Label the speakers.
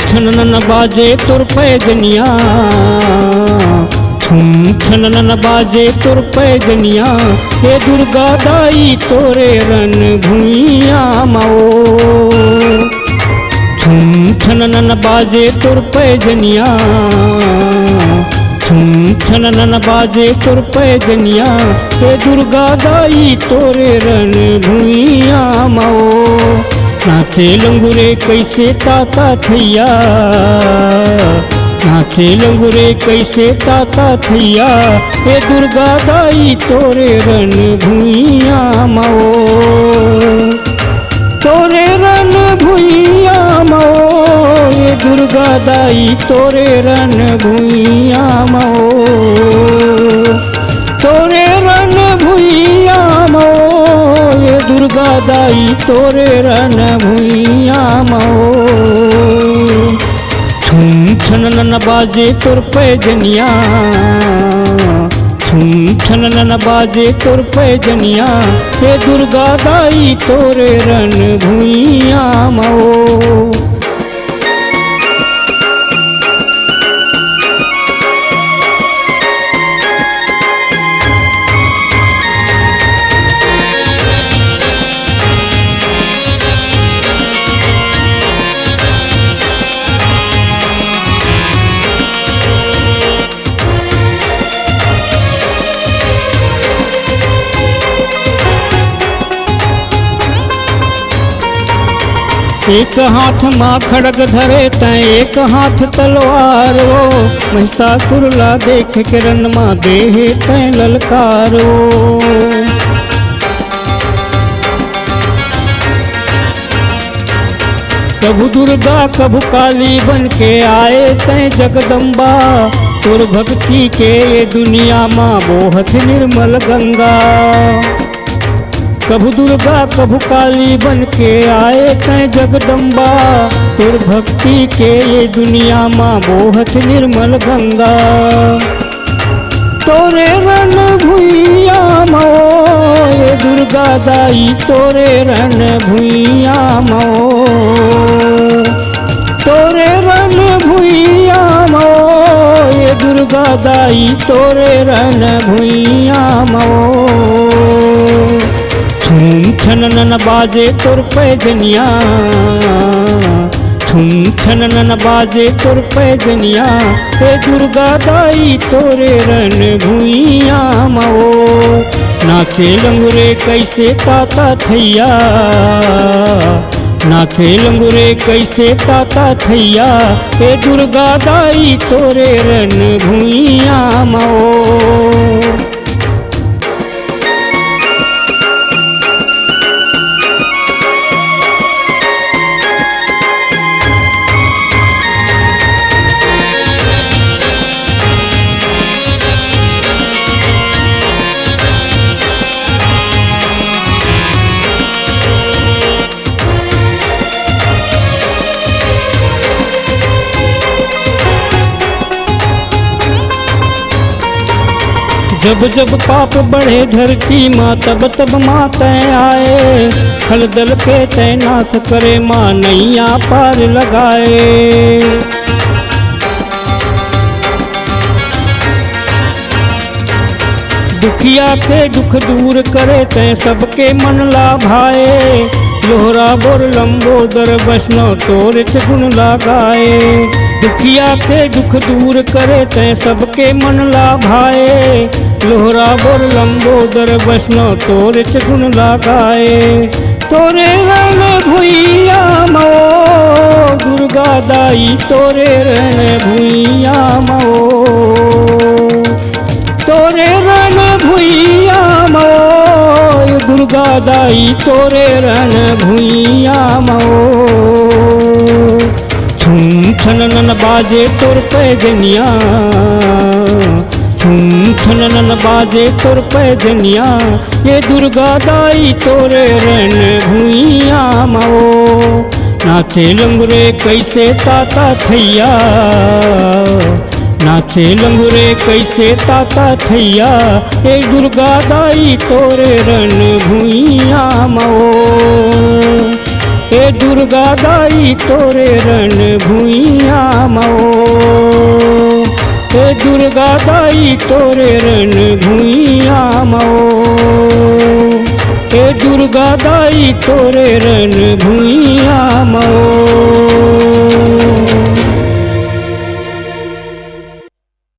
Speaker 1: छनन बाजे तुर पैजनिया, छुम छनन बाजे तुर पैजनिया, हे दुर्गा दाई तोरे रन भुइया माओ। छुम छनन बाजे तुर पैजनिया, छुम छनन बाजे तुर पैजनिया, हे दुर्गा दाई तोरे रन भुइया माओ। नाचे लंगुरे कैसे ताता थैया, नाचे लंगुरे कैसे ताता थैया, हे दुर्गा दाई तोरे रन भुइया माओ। तोरे रन भुइया माओ, हे दुर्गा दाई तोरे रन भुइया माओ। तोरे रन भुइया माओ, हे दुर्गा दाई तोरे रन भुइया माओ। छुम छनन बाजे तुर पैजनिया, छुम छनन बाजे तुर पैजनिया, हे दुर्गा दाई तोरे रन भुइया माओ। एक हाथ माँ खड़ग धरे तय एक हाथ तलवारो, महिषासुर ला देख के रन माँ देहे तय ललकारो। कभु दुर्गा कभु काली बन के आए तय जगदम्बा, तुर भक्ति के ये दुनिया माँ बोहत निर्मल गंगा। कभु दुर्गा कभु काली बन के आए तय जगदम्बा, तुर भक्ति के ये दुनिया माँ बोहत निर्मल गंगा। तोरे रन भुइया माओ, ये दुर्गा दाई तोरे रन भुइया माओ। तोरे रन भुइया माओ, ये दुर्गा दाई तोरे रन भुइया माओ। छुम छनन बाजे तुर पैजनिया, छुम छनन बाजे तुर पैजनिया, हे दुर्गा दाई तोरे रन भुइया माओ। नाचे लंगुरे कैसे ताता थैया, नाचे लंगुरे कैसे ताता थैया, हे दुर्गा दाई तोरे रन भुइया माओ। जब जब पाप बढ़े धरती माँ तब तब माँ तय आए, खल दल के तय नाश करे माँ नैया पार लगाए। दुखिया के दुख दूर करे तय सबके मन लाभाए, लोहरा बोर लंबोदर वैष्णव तोरे गुण लगाए। दुखिया के दुख दूर करे तय सबके मन लाभाए, लोहरा बोर लंबोदर वैष्णव तोरे गुण लगाए। तोरे रन भुइया माओ, दुर्गा दाई तोरे रन भुइया माओ। तोरे रन भुइया माओ, दुर्गा दाई तोरे रन भुइया माओ। छुम छनन बाजे तुर पैजनिया, छुम छनन बाजे तुर पैजनिया, ये दुर्गा दाई तोरे रन भुइया माओ। नाचे लंगुरे कैसे ताता थैया, नाचे लंगुरे कैसे ताता थैया, हे दुर्गा दाई तोरे रन भुइया माओ। हे दुर्गा दाई तोरे रण भुइया मओ, हे दुर्गा दाई तोरे रण भुइया मओ, हे दुर्गा दाई तोरे रण भुइया मओ।